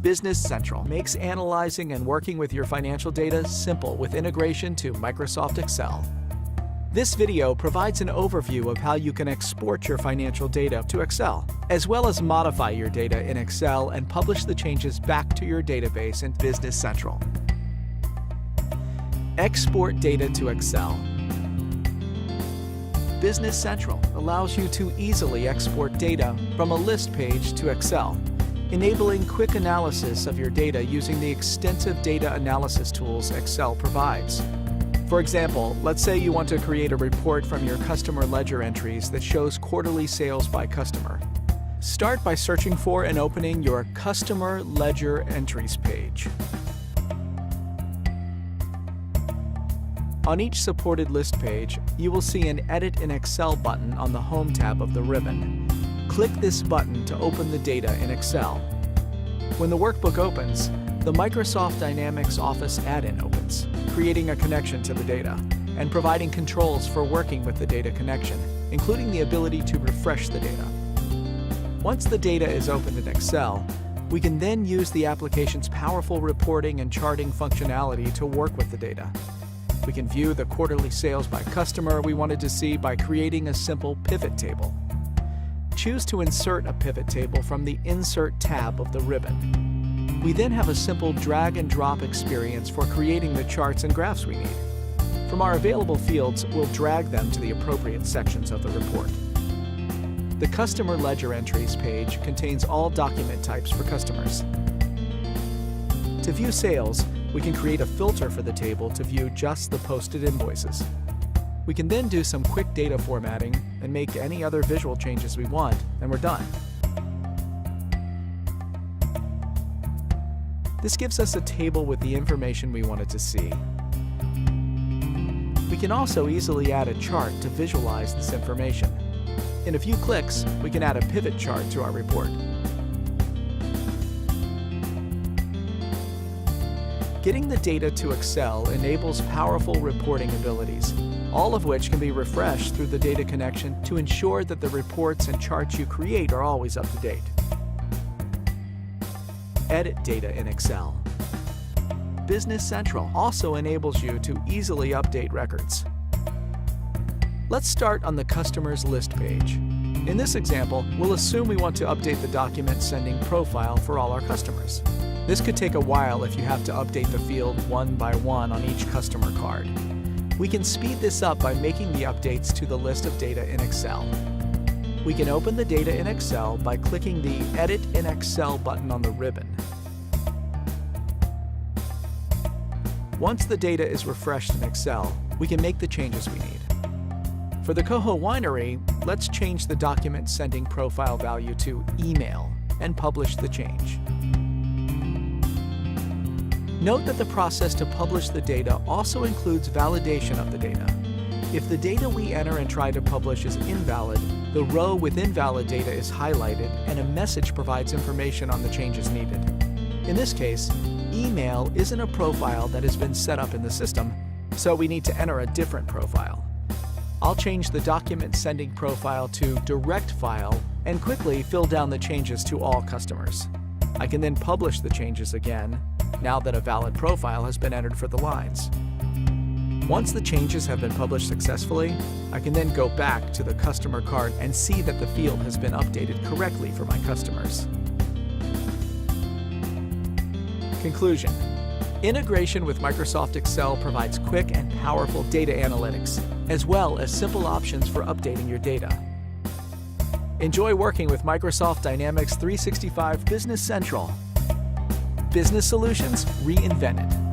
Business Central makes analyzing and working with your financial data simple with integration to Microsoft Excel. This video provides an overview of how you can export your financial data to Excel, as well as modify your data in Excel and publish the changes back to your database in Business Central. Export data to Excel. Business Central allows you to easily export data from a list page to Excel, enabling quick analysis of your data using the extensive data analysis tools Excel provides. For example, let's say you want to create a report from your customer ledger entries that shows quarterly sales by customer. Start by searching for and opening your Customer Ledger Entries page. On each supported list page, you will see an Edit in Excel button on the Home tab of the ribbon. Click this button to open the data in Excel. When the workbook opens, the Microsoft Dynamics Office add-in opens, creating a connection to the data and providing controls for working with the data connection, including the ability to refresh the data. Once the data is opened in Excel, we can then use the application's powerful reporting and charting functionality to work with the data. We can view the quarterly sales by customer we wanted to see by creating a simple pivot table. Choose to insert a pivot table from the Insert tab of the ribbon. We then have a simple drag and drop experience for creating the charts and graphs we need. From our available fields, we'll drag them to the appropriate sections of the report. The Customer Ledger Entries page contains all document types for customers. To view sales, we can create a filter for the table to view just the posted invoices. We can then do some quick data formatting and make any other visual changes we want, and we're done. This gives us a table with the information we wanted to see. We can also easily add a chart to visualize this information. In a few clicks, we can add a pivot chart to our report. Getting the data to Excel enables powerful reporting abilities, all of which can be refreshed through the data connection to ensure that the reports and charts you create are always up to date. Edit data in Excel. Business Central also enables you to easily update records. Let's start on the Customer's List page. In this example, we'll assume we want to update the document sending profile for all our customers. This could take a while if you have to update the field one by one on each customer card. We can speed this up by making the updates to the list of data in Excel. We can open the data in Excel by clicking the Edit in Excel button on the ribbon. Once the data is refreshed in Excel, we can make the changes we need. For the Coho Winery, let's change the document sending profile value to email and publish the change. Note that the process to publish the data also includes validation of the data. If the data we enter and try to publish is invalid, the row with invalid data is highlighted and a message provides information on the changes needed. In this case, email isn't a profile that has been set up in the system, so we need to enter a different profile. I'll change the document sending profile to direct file and quickly fill down the changes to all customers. I can then publish the changes again, now that a valid profile has been entered for the lines. Once the changes have been published successfully, I can then go back to the customer card and see that the field has been updated correctly for my customers. Conclusion. Integration with Microsoft Excel provides quick and powerful data analytics, as well as simple options for updating your data. Enjoy working with Microsoft Dynamics 365 Business Central. Business solutions reinvented.